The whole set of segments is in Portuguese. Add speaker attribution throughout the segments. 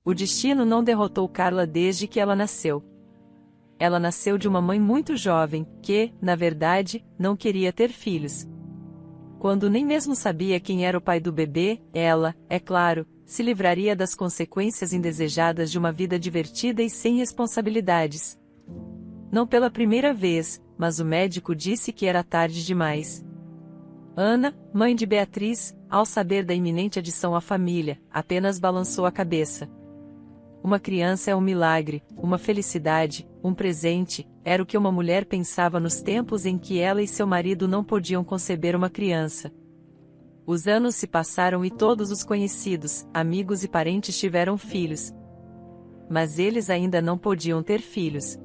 Speaker 1: O destino não derrotou Carla desde que ela nasceu. Ela nasceu de uma mãe muito jovem, que, na verdade, não queria ter filhos. Quando nem mesmo sabia quem era o pai do bebê, ela, é claro, se livraria das consequências indesejadas de uma vida divertida e sem responsabilidades. Não pela primeira vez, mas o médico disse que era tarde demais. Ana, mãe de Beatriz, ao saber da iminente adição à família, apenas balançou a cabeça. Uma criança é um milagre, uma felicidade, um presente, era o que uma mulher pensava nos tempos em que ela e seu marido não podiam conceber uma criança. Os anos se passaram e todos os conhecidos, amigos e parentes tiveram filhos. Mas eles ainda não podiam ter filhos.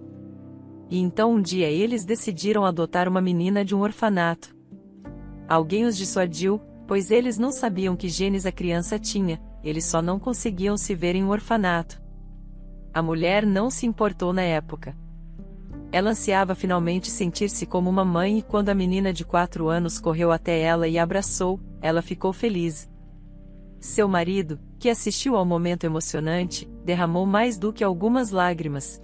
Speaker 1: E então um dia eles decidiram adotar uma menina de um orfanato. Alguém os dissuadiu, pois eles não sabiam que genes a criança tinha, eles só não conseguiam se ver em um orfanato. A mulher não se importou na época. Ela ansiava finalmente sentir-se como uma mãe e quando a menina de 4 anos correu até ela e a abraçou, ela ficou feliz. Seu marido, que assistiu ao momento emocionante, derramou mais do que algumas lágrimas.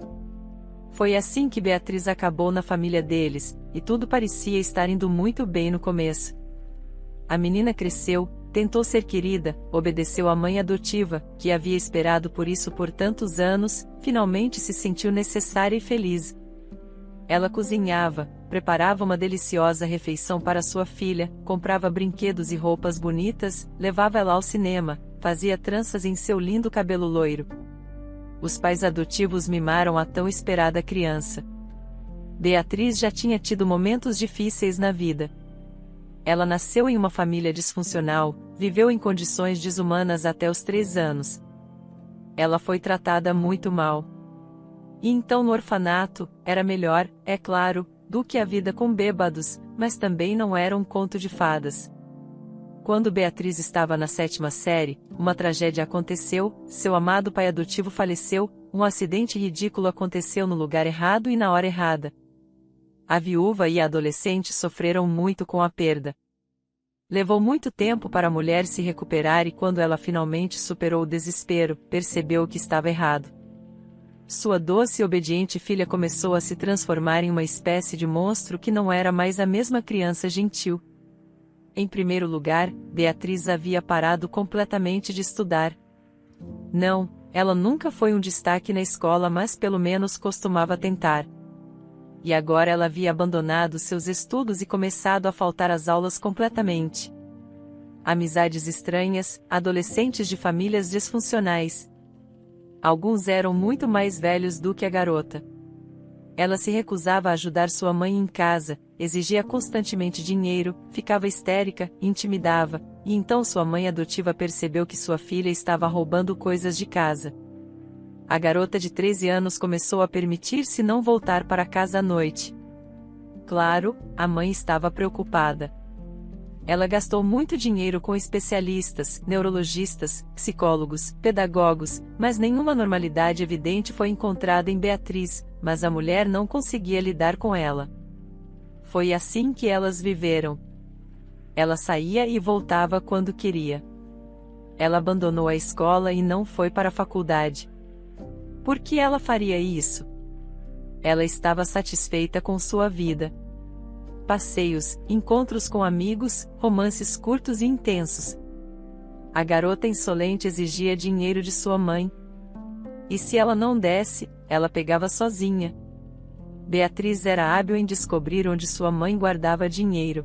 Speaker 1: Foi assim que Beatriz acabou na família deles, e tudo parecia estar indo muito bem no começo. A menina cresceu, tentou ser querida, obedeceu à mãe adotiva, que havia esperado por isso por tantos anos, finalmente se sentiu necessária e feliz. Ela cozinhava, preparava uma deliciosa refeição para sua filha, comprava brinquedos e roupas bonitas, levava ela ao cinema, fazia tranças em seu lindo cabelo loiro. Os pais adotivos mimaram a tão esperada criança. Beatriz já tinha tido momentos difíceis na vida. Ela nasceu em uma família disfuncional, viveu em condições desumanas até os 3 anos. Ela foi tratada muito mal. E então no orfanato, era melhor, é claro, do que a vida com bêbados, mas também não era um conto de fadas. Quando Beatriz estava na 7ª série, uma tragédia aconteceu, seu amado pai adotivo faleceu, um acidente ridículo aconteceu no lugar errado e na hora errada. A viúva e a adolescente sofreram muito com a perda. Levou muito tempo para a mulher se recuperar e quando ela finalmente superou o desespero, percebeu que estava errado. Sua doce e obediente filha começou a se transformar em uma espécie de monstro que não era mais a mesma criança gentil. Em primeiro lugar, Beatriz havia parado completamente de estudar. Não, ela nunca foi um destaque na escola, mas pelo menos costumava tentar. E agora ela havia abandonado seus estudos e começado a faltar às aulas completamente. Amizades estranhas, adolescentes de famílias disfuncionais. Alguns eram muito mais velhos do que a garota. Ela se recusava a ajudar sua mãe em casa, exigia constantemente dinheiro, ficava histérica, intimidava, e então sua mãe adotiva percebeu que sua filha estava roubando coisas de casa. A garota de 13 anos começou a permitir-se não voltar para casa à noite. Claro, a mãe estava preocupada. Ela gastou muito dinheiro com especialistas, neurologistas, psicólogos, pedagogos, mas nenhuma normalidade evidente foi encontrada em Beatriz, mas a mulher não conseguia lidar com ela. Foi assim que elas viveram. Ela saía e voltava quando queria. Ela abandonou a escola e não foi para a faculdade. Por que ela faria isso? Ela estava satisfeita com sua vida. Passeios, encontros com amigos, romances curtos e intensos. A garota insolente exigia dinheiro de sua mãe. E se ela não desse, ela pegava sozinha. Beatriz era hábil em descobrir onde sua mãe guardava dinheiro.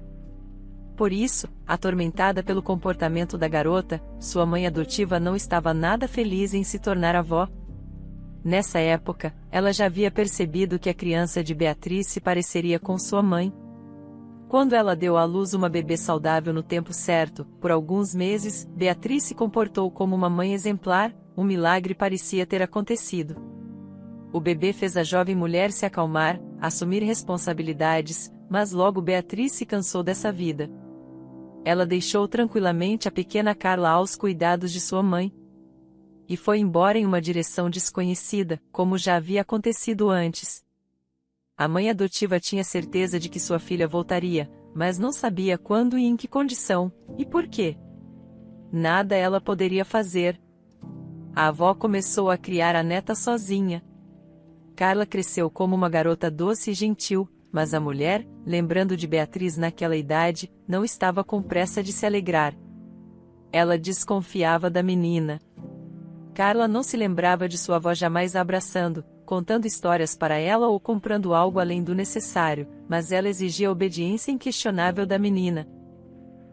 Speaker 1: Por isso, atormentada pelo comportamento da garota, sua mãe adotiva não estava nada feliz em se tornar avó. Nessa época, ela já havia percebido que a criança de Beatriz se pareceria com sua mãe. Quando ela deu à luz uma bebê saudável no tempo certo, por alguns meses, Beatriz se comportou como uma mãe exemplar, um milagre parecia ter acontecido. O bebê fez a jovem mulher se acalmar, assumir responsabilidades, mas logo Beatriz se cansou dessa vida. Ela deixou tranquilamente a pequena Carla aos cuidados de sua mãe. E foi embora em uma direção desconhecida, como já havia acontecido antes. A mãe adotiva tinha certeza de que sua filha voltaria, mas não sabia quando e em que condição, e por quê. Nada ela poderia fazer. A avó começou a criar a neta sozinha. Carla cresceu como uma garota doce e gentil, mas a mulher, lembrando de Beatriz naquela idade, não estava com pressa de se alegrar. Ela desconfiava da menina. Carla não se lembrava de sua avó jamais a abraçando, contando histórias para ela ou comprando algo além do necessário, mas ela exigia a obediência inquestionável da menina.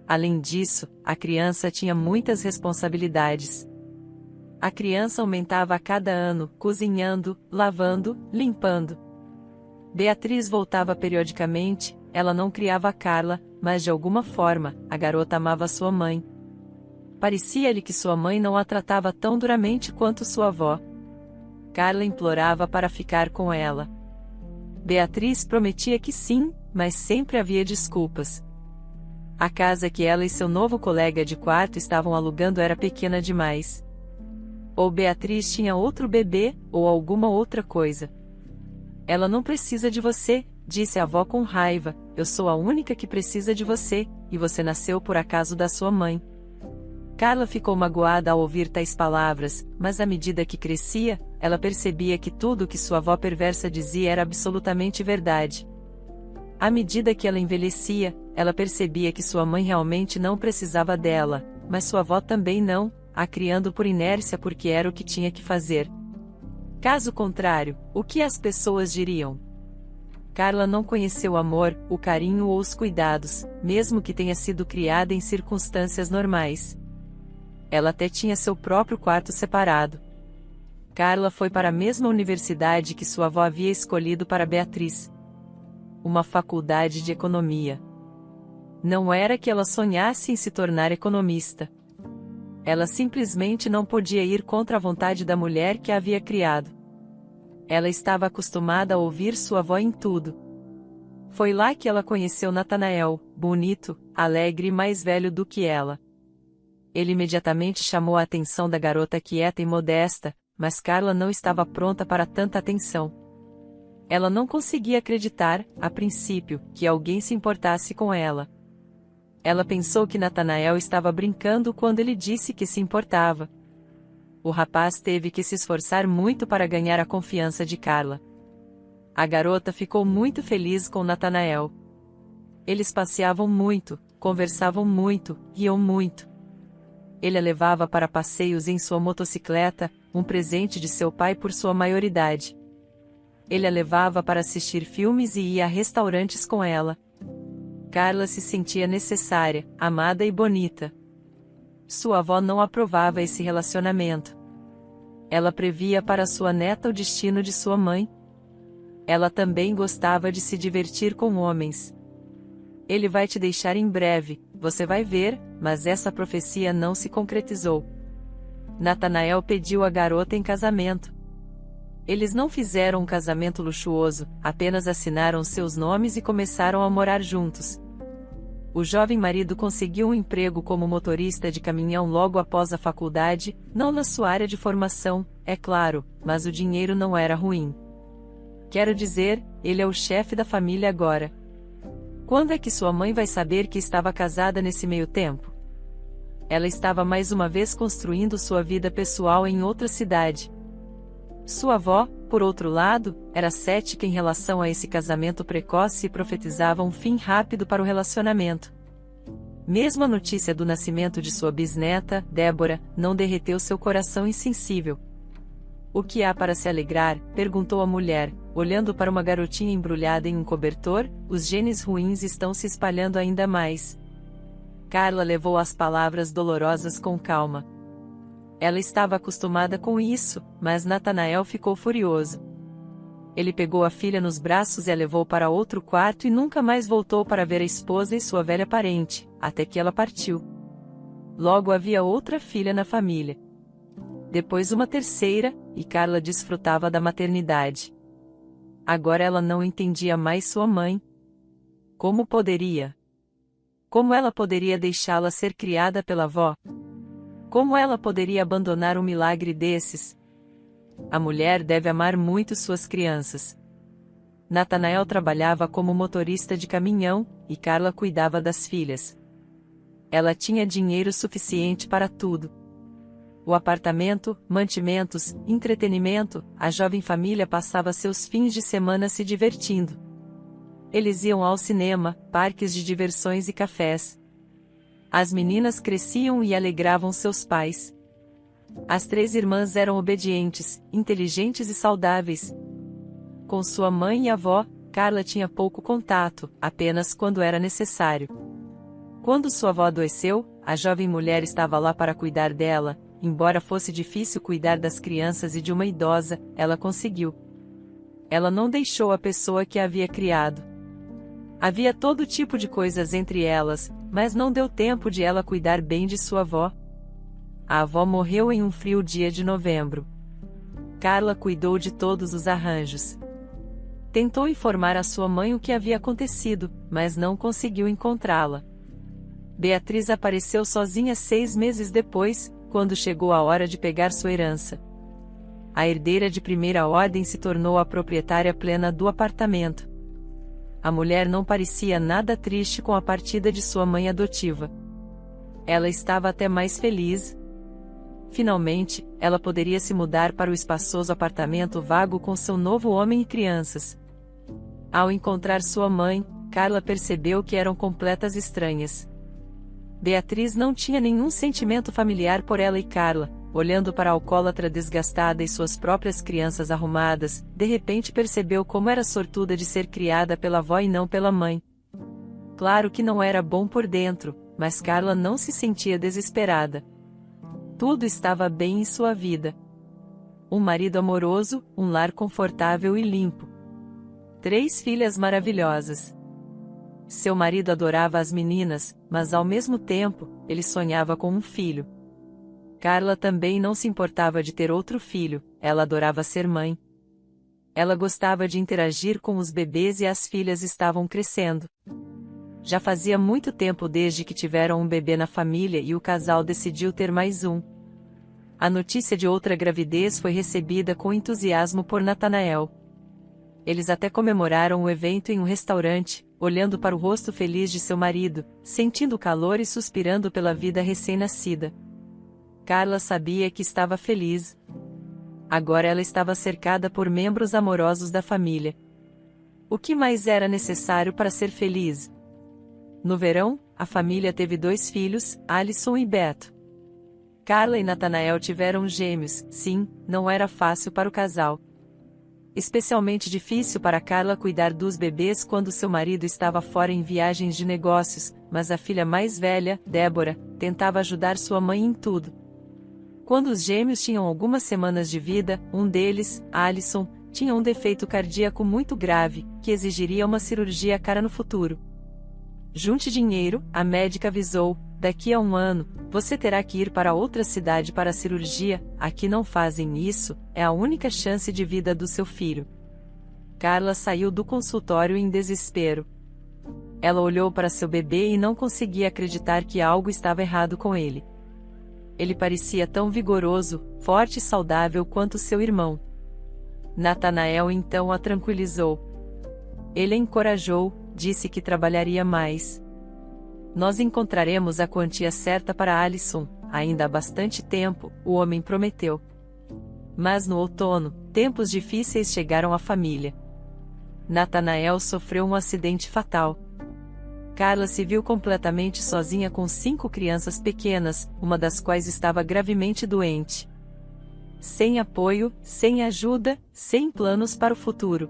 Speaker 1: Além disso, a criança tinha muitas responsabilidades. A criança aumentava a cada ano, cozinhando, lavando, limpando. Beatriz voltava periodicamente, ela não criava a Carla, mas de alguma forma, a garota amava sua mãe. Parecia-lhe que sua mãe não a tratava tão duramente quanto sua avó. Carla implorava para ficar com ela. Beatriz prometia que sim, mas sempre havia desculpas. A casa que ela e seu novo colega de quarto estavam alugando era pequena demais. Ou Beatriz tinha outro bebê, ou alguma outra coisa. Ela não precisa de você, disse a avó com raiva, eu sou a única que precisa de você, e você nasceu por acaso da sua mãe. Carla ficou magoada ao ouvir tais palavras, mas à medida que crescia, ela percebia que tudo o que sua avó perversa dizia era absolutamente verdade. À medida que ela envelhecia, ela percebia que sua mãe realmente não precisava dela, mas sua avó também não, a criando por inércia porque era o que tinha que fazer. Caso contrário, o que as pessoas diriam? Carla não conheceu o amor, o carinho ou os cuidados, mesmo que tenha sido criada em circunstâncias normais. Ela até tinha seu próprio quarto separado. Carla foi para a mesma universidade que sua avó havia escolhido para Beatriz. Uma faculdade de economia. Não era que ela sonhasse em se tornar economista. Ela simplesmente não podia ir contra a vontade da mulher que a havia criado. Ela estava acostumada a ouvir sua avó em tudo. Foi lá que ela conheceu Natanael, bonito, alegre e mais velho do que ela. Ele imediatamente chamou a atenção da garota quieta e modesta, mas Carla não estava pronta para tanta atenção. Ela não conseguia acreditar, a princípio, que alguém se importasse com ela. Ela pensou que Natanael estava brincando quando ele disse que se importava. O rapaz teve que se esforçar muito para ganhar a confiança de Carla. A garota ficou muito feliz com Natanael. Eles passeavam muito, conversavam muito, riam muito. Ele a levava para passeios em sua motocicleta, um presente de seu pai por sua maioridade. Ele a levava para assistir filmes e ia a restaurantes com ela. Carla se sentia necessária, amada e bonita. Sua avó não aprovava esse relacionamento. Ela previa para sua neta o destino de sua mãe. Ela também gostava de se divertir com homens. Ele vai te deixar em breve, você vai ver, mas essa profecia não se concretizou. Natanael pediu a garota em casamento. Eles não fizeram um casamento luxuoso, apenas assinaram seus nomes e começaram a morar juntos. O jovem marido conseguiu um emprego como motorista de caminhão logo após a faculdade, não na sua área de formação, é claro, mas o dinheiro não era ruim. Quero dizer, ele é o chefe da família agora. Quando é que sua mãe vai saber que estava casada nesse meio tempo? Ela estava mais uma vez construindo sua vida pessoal em outra cidade. Sua avó, por outro lado, era cética em relação a esse casamento precoce e profetizava um fim rápido para o relacionamento. Mesmo a notícia do nascimento de sua bisneta, Débora, não derreteu seu coração insensível. O que há para se alegrar? Perguntou a mulher, olhando para uma garotinha embrulhada em um cobertor, os genes ruins estão se espalhando ainda mais. Carla levou as palavras dolorosas com calma. Ela estava acostumada com isso, mas Natanael ficou furioso. Ele pegou a filha nos braços e a levou para outro quarto e nunca mais voltou para ver a esposa e sua velha parente, até que ela partiu. Logo havia outra filha na família. Depois uma terceira, e Carla desfrutava da maternidade. Agora ela não entendia mais sua mãe. Como poderia? Como ela poderia deixá-la ser criada pela avó? Como ela poderia abandonar um milagre desses? A mulher deve amar muito suas crianças. Natanael trabalhava como motorista de caminhão, e Carla cuidava das filhas. Ela tinha dinheiro suficiente para tudo. O apartamento, mantimentos, entretenimento, a jovem família passava seus fins de semana se divertindo. Eles iam ao cinema, parques de diversões e cafés. As meninas cresciam e alegravam seus pais. As 3 irmãs eram obedientes, inteligentes e saudáveis. Com sua mãe e avó, Carla tinha pouco contato, apenas quando era necessário. Quando sua avó adoeceu, a jovem mulher estava lá para cuidar dela. Embora fosse difícil cuidar das crianças e de uma idosa, ela conseguiu. Ela não deixou a pessoa que a havia criado. Havia todo tipo de coisas entre elas, mas não deu tempo de ela cuidar bem de sua avó. A avó morreu em um frio dia de novembro. Carla cuidou de todos os arranjos. Tentou informar a sua mãe o que havia acontecido, mas não conseguiu encontrá-la. Beatriz apareceu sozinha 6 meses depois, quando chegou a hora de pegar sua herança. A herdeira de primeira ordem se tornou a proprietária plena do apartamento. A mulher não parecia nada triste com a partida de sua mãe adotiva. Ela estava até mais feliz. Finalmente, ela poderia se mudar para o espaçoso apartamento vago com seu novo homem e crianças. Ao encontrar sua mãe, Carla percebeu que eram completas estranhas. Beatriz não tinha nenhum sentimento familiar por ela e Carla, olhando para a alcoólatra desgastada e suas próprias crianças arrumadas, de repente percebeu como era sortuda de ser criada pela avó e não pela mãe. Claro que não era bom por dentro, mas Carla não se sentia desesperada. Tudo estava bem em sua vida. Um marido amoroso, um lar confortável e limpo. 3 filhas maravilhosas. Seu marido adorava as meninas, mas ao mesmo tempo, ele sonhava com um filho. Carla também não se importava de ter outro filho, ela adorava ser mãe. Ela gostava de interagir com os bebês e as filhas estavam crescendo. Já fazia muito tempo desde que tiveram um bebê na família e o casal decidiu ter mais um. A notícia de outra gravidez foi recebida com entusiasmo por Natanael. Eles até comemoraram o evento em um restaurante, olhando para o rosto feliz de seu marido, sentindo o calor e suspirando pela vida recém-nascida. Carla sabia que estava feliz. Agora ela estava cercada por membros amorosos da família. O que mais era necessário para ser feliz? No verão, a família teve 2 filhos, Alisson e Beto. Carla e Natanael tiveram gêmeos, sim, não era fácil para o casal. Especialmente difícil para Carla cuidar dos bebês quando seu marido estava fora em viagens de negócios, mas a filha mais velha, Débora, tentava ajudar sua mãe em tudo. Quando os gêmeos tinham algumas semanas de vida, um deles, Alisson, tinha um defeito cardíaco muito grave, que exigiria uma cirurgia cara no futuro. Junte dinheiro, a médica avisou, daqui a 1 ano, você terá que ir para outra cidade para a cirurgia, aqui não fazem isso, é a única chance de vida do seu filho. Carla saiu do consultório em desespero. Ela olhou para seu bebê e não conseguia acreditar que algo estava errado com ele. Ele parecia tão vigoroso, forte e saudável quanto seu irmão. Natanael então a tranquilizou. Ele a encorajou, disse que trabalharia mais. Nós encontraremos a quantia certa para Alisson, ainda há bastante tempo, o homem prometeu. Mas no outono, tempos difíceis chegaram à família. Natanael sofreu um acidente fatal. Carla se viu completamente sozinha com 5 crianças pequenas, uma das quais estava gravemente doente. Sem apoio, sem ajuda, sem planos para o futuro.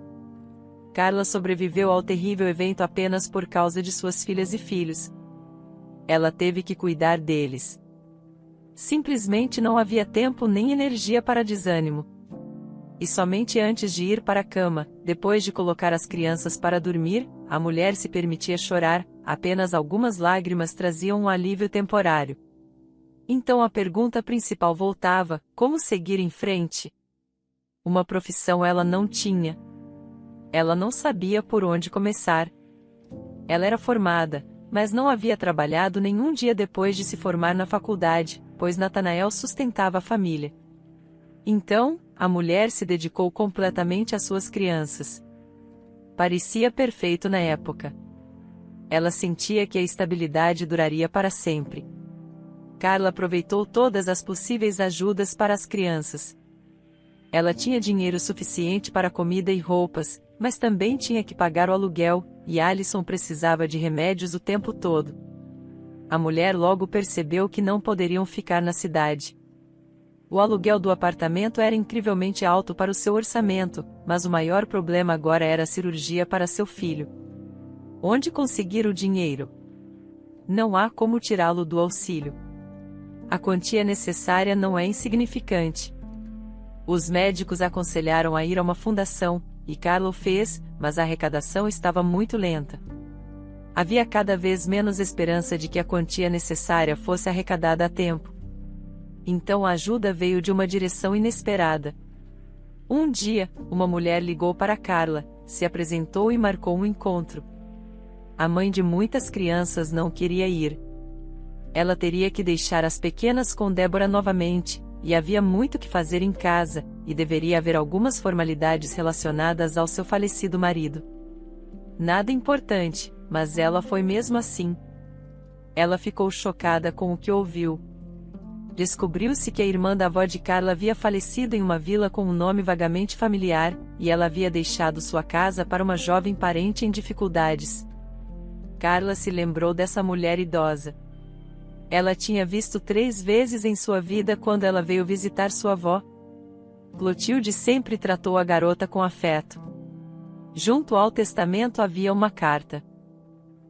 Speaker 1: Carla sobreviveu ao terrível evento apenas por causa de suas filhas e filhos. Ela teve que cuidar deles. Simplesmente não havia tempo nem energia para desânimo. E somente antes de ir para a cama, depois de colocar as crianças para dormir, a mulher se permitia chorar, apenas algumas lágrimas traziam um alívio temporário. Então a pergunta principal voltava: como seguir em frente? Uma profissão ela não tinha. Ela não sabia por onde começar. Ela era formada, mas não havia trabalhado nenhum dia depois de se formar na faculdade, pois Natanael sustentava a família. Então, a mulher se dedicou completamente às suas crianças. Parecia perfeito na época. Ela sentia que a estabilidade duraria para sempre. Carla aproveitou todas as possíveis ajudas para as crianças. Ela tinha dinheiro suficiente para comida e roupas, mas também tinha que pagar o aluguel, e Alison precisava de remédios o tempo todo. A mulher logo percebeu que não poderiam ficar na cidade. O aluguel do apartamento era incrivelmente alto para o seu orçamento, mas o maior problema agora era a cirurgia para seu filho. Onde conseguir o dinheiro? Não há como tirá-lo do auxílio. A quantia necessária não é insignificante. Os médicos aconselharam a ir a uma fundação, e Carla o fez, mas a arrecadação estava muito lenta. Havia cada vez menos esperança de que a quantia necessária fosse arrecadada a tempo. Então a ajuda veio de uma direção inesperada. Um dia, uma mulher ligou para Carla, se apresentou e marcou um encontro. A mãe de muitas crianças não queria ir. Ela teria que deixar as pequenas com Débora novamente, e havia muito que fazer em casa, e deveria haver algumas formalidades relacionadas ao seu falecido marido. Nada importante, mas ela foi mesmo assim. Ela ficou chocada com o que ouviu. Descobriu-se que a irmã da avó de Carla havia falecido em uma vila com um nome vagamente familiar, e ela havia deixado sua casa para uma jovem parente em dificuldades. Carla se lembrou dessa mulher idosa. Ela tinha visto 3 vezes em sua vida quando ela veio visitar sua avó. Clotilde sempre tratou a garota com afeto. Junto ao testamento havia uma carta.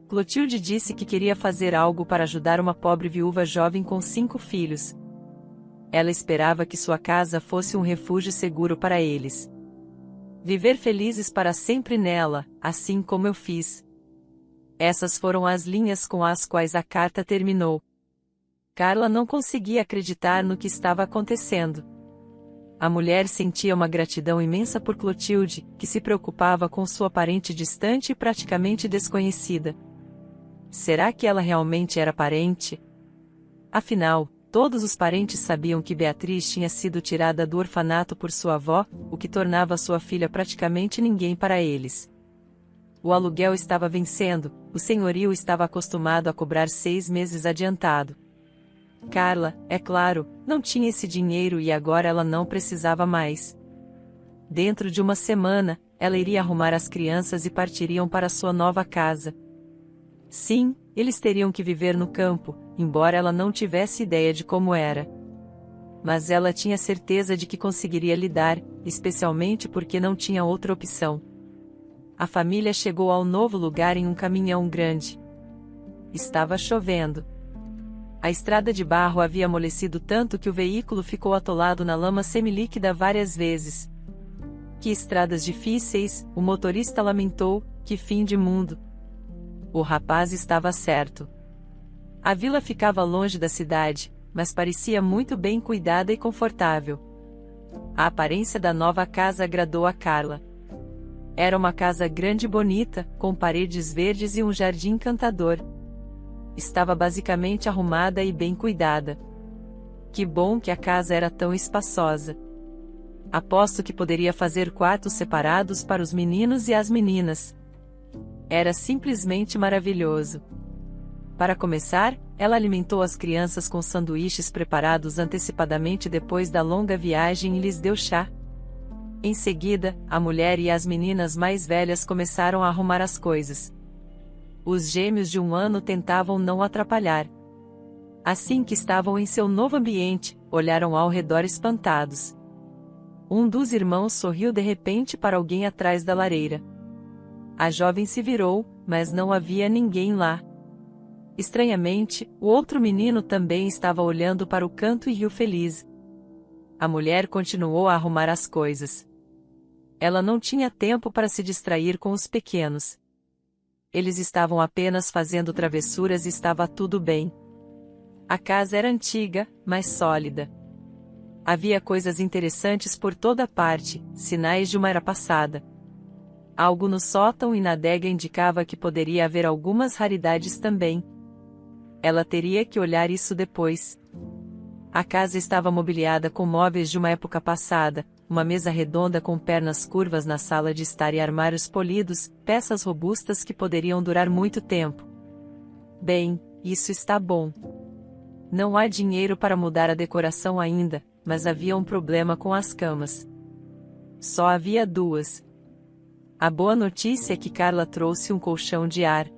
Speaker 1: Clotilde disse que queria fazer algo para ajudar uma pobre viúva jovem com 5 filhos. Ela esperava que sua casa fosse um refúgio seguro para eles. Viver felizes para sempre nela, assim como eu fiz. Essas foram as linhas com as quais a carta terminou. Carla não conseguia acreditar no que estava acontecendo. A mulher sentia uma gratidão imensa por Clotilde, que se preocupava com sua parente distante e praticamente desconhecida. Será que ela realmente era parente? Afinal, todos os parentes sabiam que Beatriz tinha sido tirada do orfanato por sua avó, o que tornava sua filha praticamente ninguém para eles. O aluguel estava vencendo, o senhorio estava acostumado a cobrar 6 meses adiantado. Carla, é claro, não tinha esse dinheiro e agora ela não precisava mais. Dentro de uma semana, ela iria arrumar as crianças e partiriam para sua nova casa. Sim, eles teriam que viver no campo, embora ela não tivesse ideia de como era. Mas ela tinha certeza de que conseguiria lidar, especialmente porque não tinha outra opção. A família chegou ao novo lugar em um caminhão grande. Estava chovendo. A estrada de barro havia amolecido tanto que o veículo ficou atolado na lama semilíquida várias vezes. Que estradas difíceis, o motorista lamentou, que fim de mundo. O rapaz estava certo. A vila ficava longe da cidade, mas parecia muito bem cuidada e confortável. A aparência da nova casa agradou a Carla. Era uma casa grande e bonita, com paredes verdes e um jardim encantador. Estava basicamente arrumada e bem cuidada. Que bom que a casa era tão espaçosa. Aposto que poderia fazer quartos separados para os meninos e as meninas. Era simplesmente maravilhoso. Para começar, ela alimentou as crianças com sanduíches preparados antecipadamente depois da longa viagem e lhes deu chá. Em seguida, a mulher e as meninas mais velhas começaram a arrumar as coisas. Os gêmeos de 1 ano tentavam não atrapalhar. Assim que estavam em seu novo ambiente, olharam ao redor espantados. Um dos irmãos sorriu de repente para alguém atrás da lareira. A jovem se virou, mas não havia ninguém lá. Estranhamente, o outro menino também estava olhando para o canto e riu feliz. A mulher continuou a arrumar as coisas. Ela não tinha tempo para se distrair com os pequenos. Eles estavam apenas fazendo travessuras e estava tudo bem. A casa era antiga, mas sólida. Havia coisas interessantes por toda parte, sinais de uma era passada. Algo no sótão e na adega indicava que poderia haver algumas raridades também. Ela teria que olhar isso depois. A casa estava mobiliada com móveis de uma época passada, uma mesa redonda com pernas curvas na sala de estar e armários polidos, peças robustas que poderiam durar muito tempo. Bem, isso está bom. Não há dinheiro para mudar a decoração ainda, mas havia um problema com as camas. Só havia duas. A boa notícia é que Carla trouxe um colchão de ar.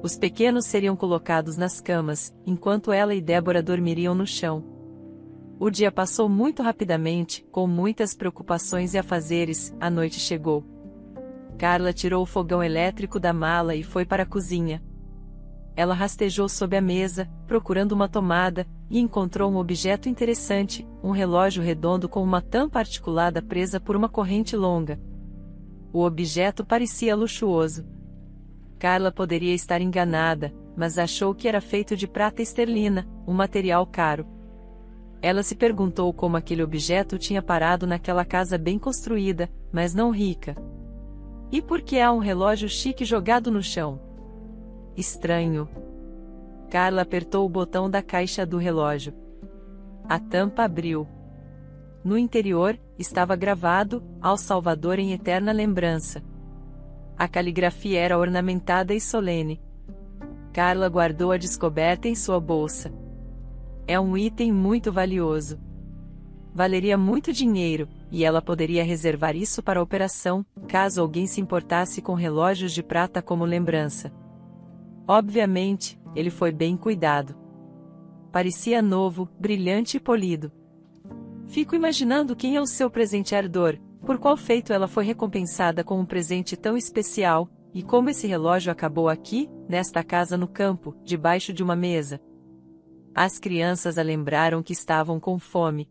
Speaker 1: Os pequenos seriam colocados nas camas, enquanto ela e Débora dormiriam no chão. O dia passou muito rapidamente, com muitas preocupações e afazeres. A noite chegou. Carla tirou o fogão elétrico da mala e foi para a cozinha. Ela rastejou sob a mesa, procurando uma tomada, e encontrou um objeto interessante, um relógio redondo com uma tampa articulada presa por uma corrente longa. O objeto parecia luxuoso. Carla poderia estar enganada, mas achou que era feito de prata esterlina, um material caro. Ela se perguntou como aquele objeto tinha parado naquela casa bem construída, mas não rica. E por que há um relógio chique jogado no chão? Estranho. Carla apertou o botão da caixa do relógio. A tampa abriu. No interior, estava gravado, ao Salvador em eterna lembrança. A caligrafia era ornamentada e solene. Carla guardou a descoberta em sua bolsa. É um item muito valioso. Valeria muito dinheiro, e ela poderia reservar isso para a operação, caso alguém se importasse com relógios de prata como lembrança. Obviamente, ele foi bem cuidado. Parecia novo, brilhante e polido. Fico imaginando quem é o seu presenteador, por qual feito ela foi recompensada com um presente tão especial, e como esse relógio acabou aqui, nesta casa no campo, debaixo de uma mesa. As crianças a lembraram que estavam com fome.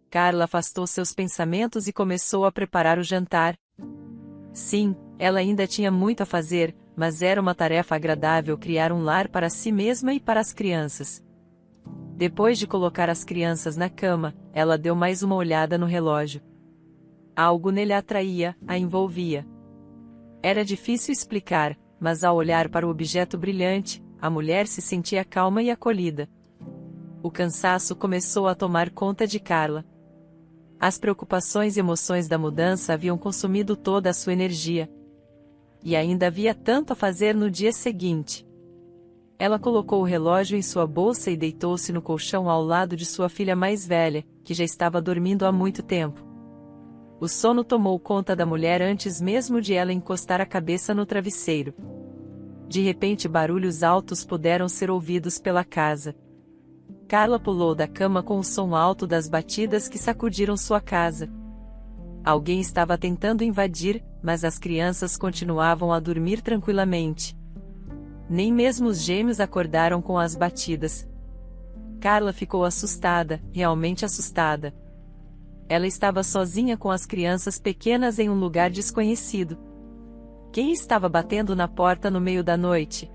Speaker 1: Carla afastou seus pensamentos e começou a preparar o jantar. Sim, ela ainda tinha muito a fazer, mas era uma tarefa agradável criar um lar para si mesma e para as crianças. Depois de colocar as crianças na cama, ela deu mais uma olhada no relógio. Algo nele a atraía, a envolvia. Era difícil explicar, mas ao olhar para o objeto brilhante, a mulher se sentia calma e acolhida. O cansaço começou a tomar conta de Carla. As preocupações e emoções da mudança haviam consumido toda a sua energia. E ainda havia tanto a fazer no dia seguinte. Ela colocou o relógio em sua bolsa e deitou-se no colchão ao lado de sua filha mais velha, que já estava dormindo há muito tempo. O sono tomou conta da mulher antes mesmo de ela encostar a cabeça no travesseiro. De repente barulhos altos puderam ser ouvidos pela casa. Carla pulou da cama com o som alto das batidas que sacudiram sua casa. Alguém estava tentando invadir, mas as crianças continuavam a dormir tranquilamente. Nem mesmo os gêmeos acordaram com as batidas. Carla ficou assustada, realmente assustada. Ela estava sozinha com as crianças pequenas em um lugar desconhecido. Quem estava batendo na porta no meio da noite?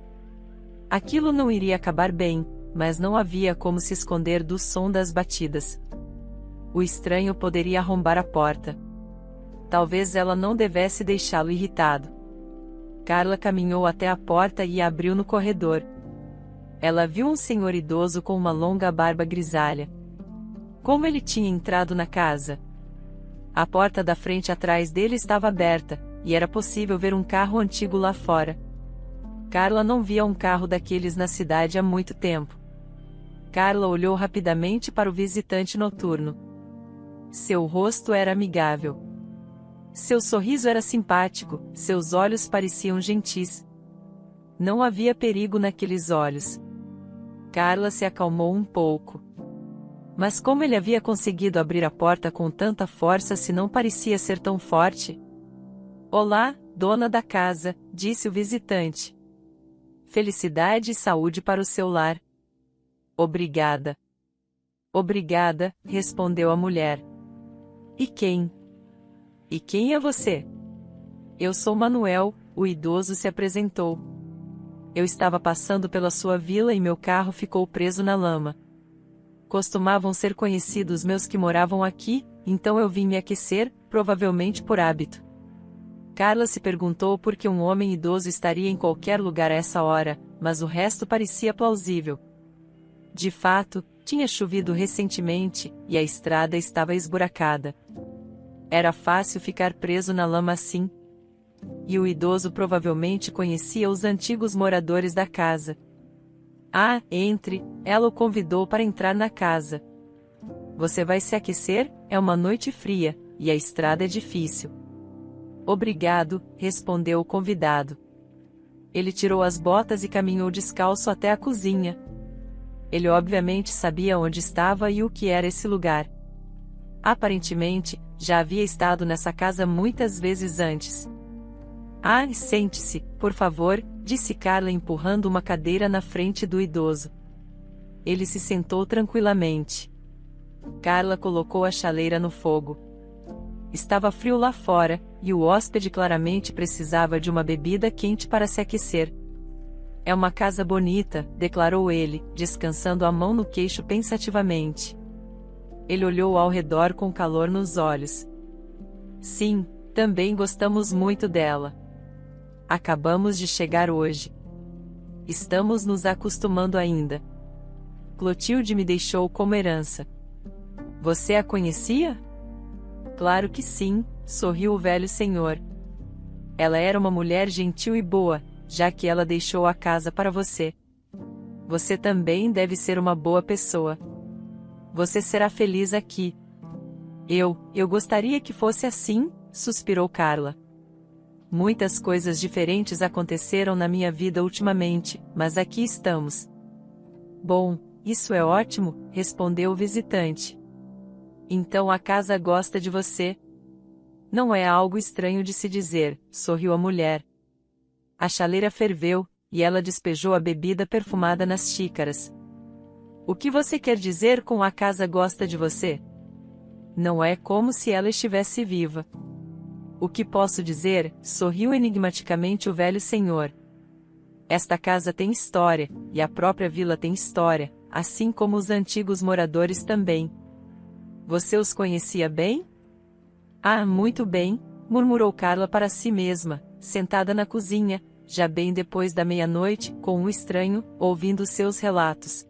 Speaker 1: Aquilo não iria acabar bem, mas não havia como se esconder do som das batidas. O estranho poderia arrombar a porta. Talvez ela não devesse deixá-lo irritado. Carla caminhou até a porta e a abriu no corredor. Ela viu um senhor idoso com uma longa barba grisalha. Como ele tinha entrado na casa? A porta da frente atrás dele estava aberta, e era possível ver um carro antigo lá fora. Carla não via um carro daqueles na cidade há muito tempo. Carla olhou rapidamente para o visitante noturno. Seu rosto era amigável. Seu sorriso era simpático, seus olhos pareciam gentis. Não havia perigo naqueles olhos. Carla se acalmou um pouco. Mas como ele havia conseguido abrir a porta com tanta força se não parecia ser tão forte? Olá, dona da casa, disse o visitante. Felicidade e saúde para o seu lar. Obrigada. Obrigada, respondeu a mulher. E quem? E quem é você? Eu sou Manuel, o idoso se apresentou. Eu estava passando pela sua vila e meu carro ficou preso na lama. Costumavam ser conhecidos meus que moravam aqui, então eu vim me aquecer, provavelmente por hábito. Carla se perguntou por que um homem idoso estaria em qualquer lugar a essa hora, mas o resto parecia plausível. De fato, tinha chovido recentemente, e a estrada estava esburacada. Era fácil ficar preso na lama assim. E o idoso provavelmente conhecia os antigos moradores da casa. Ah, entre, ela o convidou para entrar na casa. Você vai se aquecer? É uma noite fria, e a estrada é difícil. Obrigado, respondeu o convidado. Ele tirou as botas e caminhou descalço até a cozinha. Ele obviamente sabia onde estava e o que era esse lugar. Aparentemente, já havia estado nessa casa muitas vezes antes. Ah, sente-se, por favor, disse Carla empurrando uma cadeira na frente do idoso. Ele se sentou tranquilamente. Carla colocou a chaleira no fogo. Estava frio lá fora, e o hóspede claramente precisava de uma bebida quente para se aquecer. É uma casa bonita, declarou ele, descansando a mão no queixo pensativamente. Ele olhou ao redor com calor nos olhos. Sim, também gostamos muito dela. Acabamos de chegar hoje. Estamos nos acostumando ainda. Clotilde me deixou como herança. Você a conhecia? Claro que sim, sorriu o velho senhor. Ela era uma mulher gentil e boa, já que ela deixou a casa para você. Você também deve ser uma boa pessoa. Você será feliz aqui. Eu gostaria que fosse assim, suspirou Carla. Muitas coisas diferentes aconteceram na minha vida ultimamente, mas aqui estamos. Bom, isso é ótimo, respondeu o visitante. Então a casa gosta de você? Não é algo estranho de se dizer, sorriu a mulher. A chaleira ferveu, e ela despejou a bebida perfumada nas xícaras. O que você quer dizer com a casa gosta de você? Não é como se ela estivesse viva. O que posso dizer? Sorriu enigmaticamente o velho senhor. Esta casa tem história, e a própria vila tem história, assim como os antigos moradores também. Você os conhecia bem? Ah, muito bem, murmurou Carla para si mesma, sentada na cozinha, já bem depois da meia-noite, com um estranho, ouvindo seus relatos.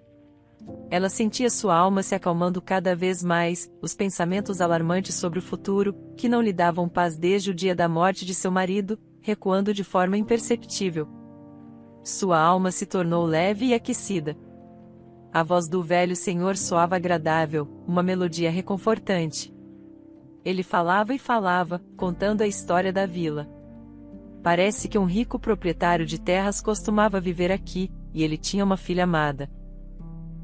Speaker 1: Ela sentia sua alma se acalmando cada vez mais, os pensamentos alarmantes sobre o futuro, que não lhe davam paz desde o dia da morte de seu marido, recuando de forma imperceptível. Sua alma se tornou leve e aquecida. A voz do velho senhor soava agradável, uma melodia reconfortante. Ele falava e falava, contando a história da vila. Parece que um rico proprietário de terras costumava viver aqui, e ele tinha uma filha amada.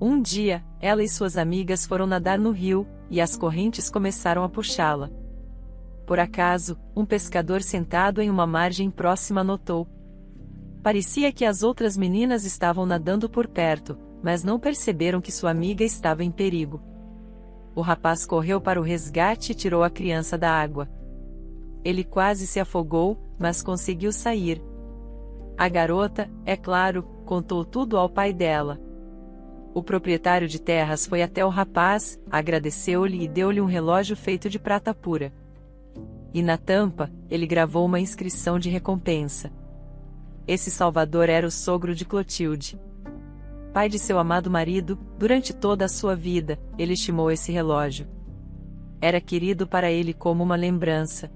Speaker 1: Um dia, ela e suas amigas foram nadar no rio, e as correntes começaram a puxá-la. Por acaso, um pescador sentado em uma margem próxima notou. Parecia que as outras meninas estavam nadando por perto, mas não perceberam que sua amiga estava em perigo. O rapaz correu para o resgate e tirou a criança da água. Ele quase se afogou, mas conseguiu sair. A garota, é claro, contou tudo ao pai dela. O proprietário de terras foi até o rapaz, agradeceu-lhe e deu-lhe um relógio feito de prata pura. E na tampa, ele gravou uma inscrição de recompensa. Esse salvador era o sogro de Clotilde. Pai de seu amado marido, durante toda a sua vida, ele estimou esse relógio. Era querido para ele como uma lembrança.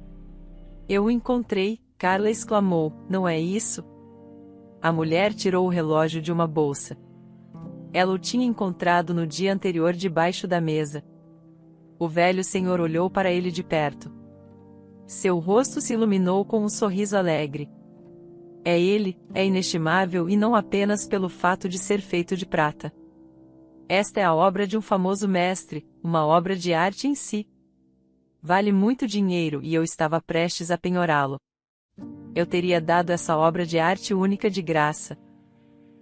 Speaker 1: Eu o encontrei, Carla exclamou, não é isso? A mulher tirou o relógio de uma bolsa. Ela o tinha encontrado no dia anterior debaixo da mesa. O velho senhor olhou para ele de perto. Seu rosto se iluminou com um sorriso alegre. É ele, é inestimável e não apenas pelo fato de ser feito de prata. Esta é a obra de um famoso mestre, uma obra de arte em si. Vale muito dinheiro e eu estava prestes a penhorá-lo. Eu teria dado essa obra de arte única de graça.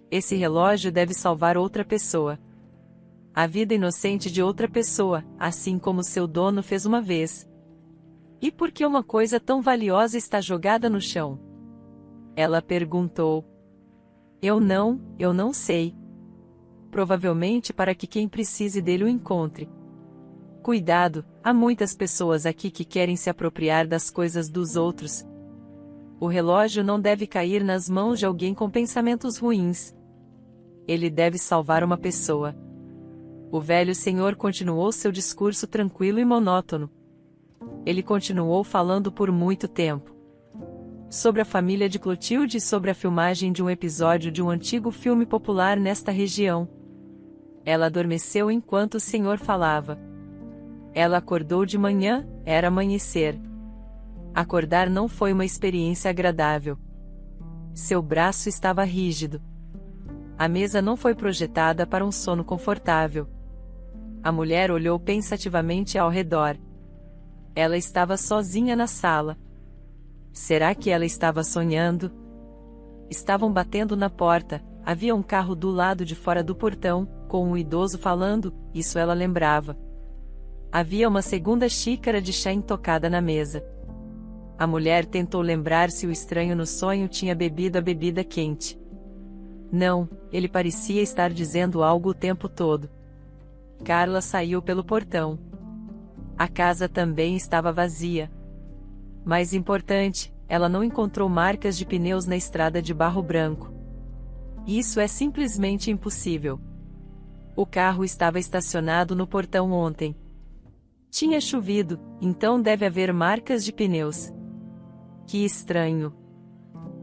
Speaker 1: Esse relógio deve salvar outra pessoa. A vida inocente de outra pessoa, assim como seu dono fez uma vez. E por que uma coisa tão valiosa está jogada no chão? Ela perguntou. Eu não sei. Provavelmente para que quem precise dele o encontre. Cuidado, há muitas pessoas aqui que querem se apropriar das coisas dos outros. O relógio não deve cair nas mãos de alguém com pensamentos ruins. Ele deve salvar uma pessoa. O velho senhor continuou seu discurso tranquilo e monótono. Ele continuou falando por muito tempo. sobre a família de Clotilde e sobre a filmagem de um episódio de um antigo filme popular nesta região. Ela adormeceu enquanto o senhor falava. Ela acordou de manhã, era amanhecer. Acordar não foi uma experiência agradável. Seu braço estava rígido. A mesa não foi projetada para um sono confortável. A mulher olhou pensativamente ao redor. Ela estava sozinha na sala. Será que ela estava sonhando? Estavam batendo na porta, havia um carro do lado de fora do portão, com um idoso falando, isso ela lembrava. Havia uma segunda xícara de chá intocada na mesa. A mulher tentou lembrar se o estranho no sonho tinha bebido a bebida quente. Não, ele parecia estar dizendo algo o tempo todo. Carla saiu pelo portão. A casa também estava vazia. Mais importante, ela não encontrou marcas de pneus na estrada de barro branco. Isso é simplesmente impossível. O carro estava estacionado no portão ontem. Tinha chovido, então deve haver marcas de pneus. Que estranho.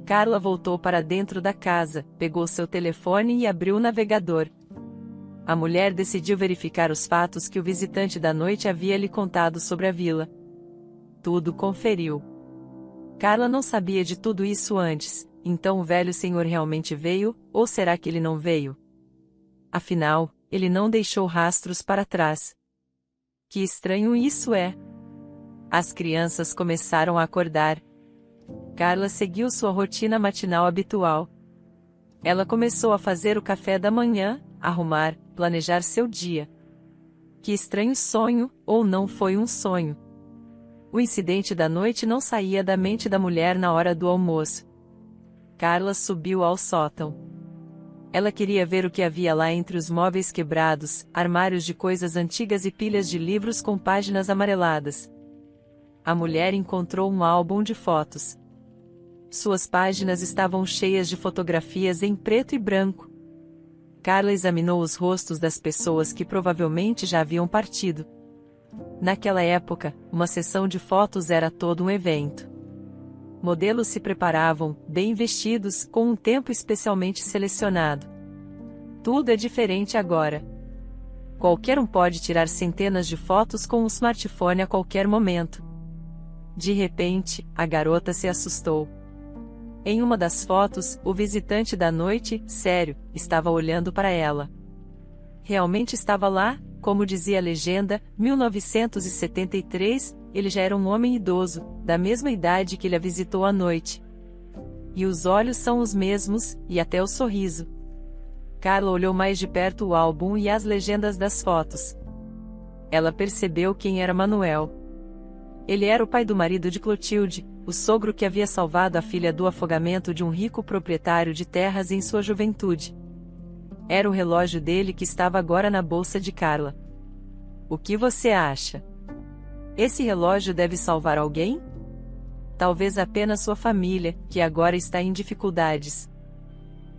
Speaker 1: Carla voltou para dentro da casa, pegou seu telefone e abriu o navegador. A mulher decidiu verificar os fatos que o visitante da noite havia lhe contado sobre a vila. Tudo conferiu. Carla não sabia de tudo isso antes, então o velho senhor realmente veio, ou será que ele não veio? Afinal, ele não deixou rastros para trás. Que estranho isso é! As crianças começaram a acordar. Carla seguiu sua rotina matinal habitual. Ela começou a fazer o café da manhã, arrumar, planejar seu dia. Que estranho sonho, ou não foi um sonho? O incidente da noite não saía da mente da mulher na hora do almoço. Carla subiu ao sótão. Ela queria ver o que havia lá entre os móveis quebrados, armários de coisas antigas e pilhas de livros com páginas amareladas. A mulher encontrou um álbum de fotos. Suas páginas estavam cheias de fotografias em preto e branco. Carla examinou os rostos das pessoas que provavelmente já haviam partido. Naquela época, uma sessão de fotos era todo um evento. Modelos se preparavam, bem vestidos, com um tempo especialmente selecionado. Tudo é diferente agora. Qualquer um pode tirar centenas de fotos com um smartphone a qualquer momento. De repente, a garota se assustou. Em uma das fotos, o visitante da noite, sério, estava olhando para ela. Realmente estava lá, como dizia a legenda, 1973, ele já era um homem idoso, da mesma idade que ele a visitou à noite. E os olhos são os mesmos, e até o sorriso. Carla olhou mais de perto o álbum e as legendas das fotos. Ela percebeu quem era Manuel. Ele era o pai do marido de Clotilde, o sogro que havia salvado a filha do afogamento de um rico proprietário de terras em sua juventude. Era o relógio dele que estava agora na bolsa de Carla. O que você acha? Esse relógio deve salvar alguém? Talvez apenas sua família, que agora está em dificuldades.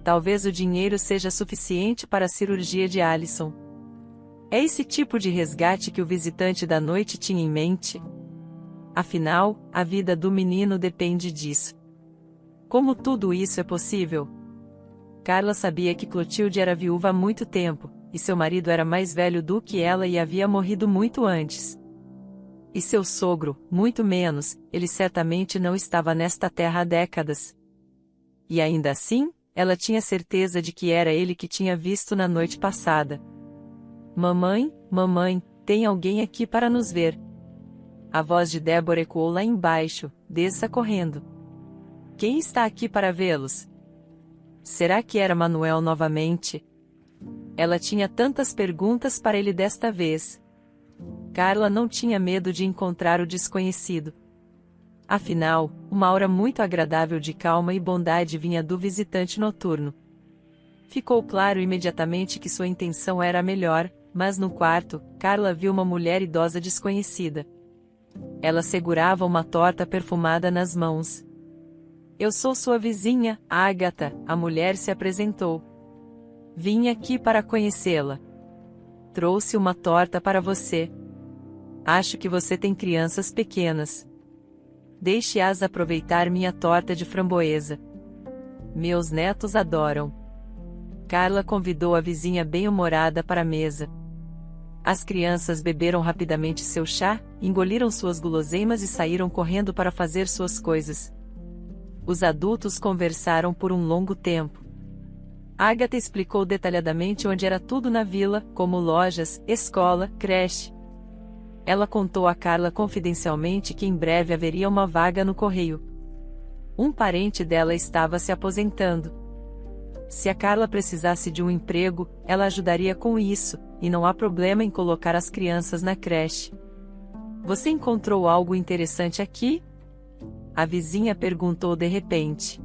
Speaker 1: Talvez o dinheiro seja suficiente para a cirurgia de Alison. É esse tipo de resgate que o visitante da noite tinha em mente? Afinal, a vida do menino depende disso. Como tudo isso é possível? Carla sabia que Clotilde era viúva há muito tempo, e seu marido era mais velho do que ela e havia morrido muito antes. E seu sogro, muito menos, ele certamente não estava nesta terra há décadas. E ainda assim, ela tinha certeza de que era ele que tinha visto na noite passada. Mamãe, mamãe, tem alguém aqui para nos ver. A voz de Débora ecoou lá embaixo, desça correndo. Quem está aqui para vê-los? Será que era Manuel novamente? Ela tinha tantas perguntas para ele desta vez. Carla não tinha medo de encontrar o desconhecido. Afinal, uma aura muito agradável de calma e bondade vinha do visitante noturno. Ficou claro imediatamente que sua intenção era a melhor, mas no quarto, Carla viu uma mulher idosa desconhecida. Ela segurava uma torta perfumada nas mãos. Eu sou sua vizinha, Ágata, a mulher se apresentou. Vim aqui para conhecê-la. Trouxe uma torta para você. Acho que você tem crianças pequenas. deixe-as aproveitar minha torta de framboesa. Meus netos adoram. Carla convidou a vizinha bem-humorada para a mesa. As crianças beberam rapidamente seu chá, engoliram suas guloseimas e saíram correndo para fazer suas coisas. Os adultos conversaram por um longo tempo. Agatha explicou detalhadamente onde era tudo na vila, como lojas, escola, creche. Ela contou a Carla confidencialmente que em breve haveria uma vaga no correio. Um parente dela estava se aposentando. Se a Carla precisasse de um emprego, ela ajudaria com isso, e não há problema em colocar as crianças na creche. Você encontrou algo interessante aqui? A vizinha perguntou de repente.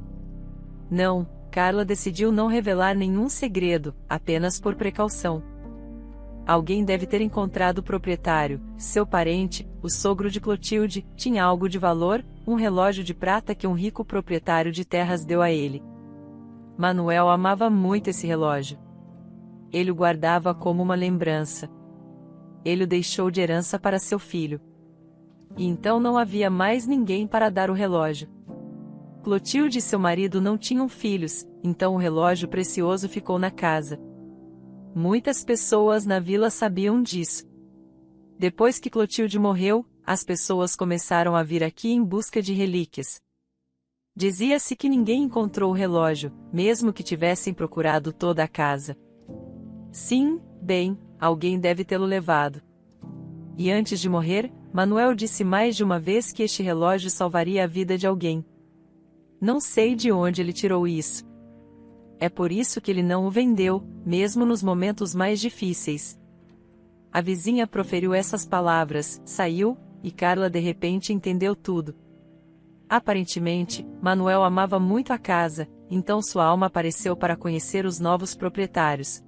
Speaker 1: Não, Carla decidiu não revelar nenhum segredo, apenas por precaução. Alguém deve ter encontrado o proprietário, seu parente, o sogro de Clotilde, tinha algo de valor, um relógio de prata que um rico proprietário de terras deu a ele. Manuel amava muito esse relógio. Ele o guardava como uma lembrança. Ele o deixou de herança para seu filho. E então não havia mais ninguém para dar o relógio. Clotilde e seu marido não tinham filhos, então o relógio precioso ficou na casa. Muitas pessoas na vila sabiam disso. Depois que Clotilde morreu, as pessoas começaram a vir aqui em busca de relíquias. Dizia-se que ninguém encontrou o relógio, mesmo que tivessem procurado toda a casa. Sim, bem, alguém deve tê-lo levado. E antes de morrer, Manuel disse mais de uma vez que este relógio salvaria a vida de alguém. Não sei de onde ele tirou isso. É por isso que ele não o vendeu, mesmo nos momentos mais difíceis. A vizinha proferiu essas palavras, saiu, e Carla de repente entendeu tudo. Aparentemente, Manuel amava muito a casa, então sua alma apareceu para conhecer os novos proprietários.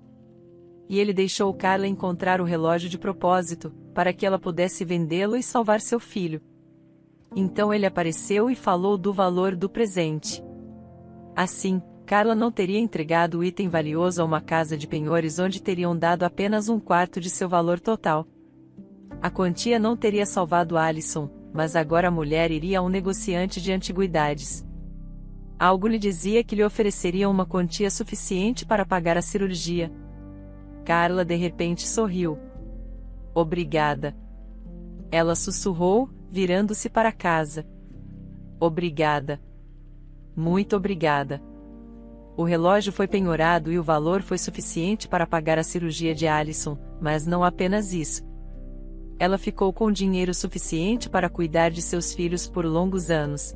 Speaker 1: E ele deixou Carla encontrar o relógio de propósito, para que ela pudesse vendê-lo e salvar seu filho. Então ele apareceu e falou do valor do presente. Assim, Carla não teria entregado o item valioso a uma casa de penhores onde teriam dado apenas um quarto de seu valor total. A quantia não teria salvado Alison, mas agora a mulher iria a um negociante de antiguidades. Algo lhe dizia que lhe ofereceriam uma quantia suficiente para pagar a cirurgia. Carla de repente sorriu. Obrigada. Ela sussurrou, virando-se para casa. Obrigada. Muito obrigada. O relógio foi penhorado e o valor foi suficiente para pagar a cirurgia de Alison, mas não apenas isso. Ela ficou com dinheiro suficiente para cuidar de seus filhos por longos anos.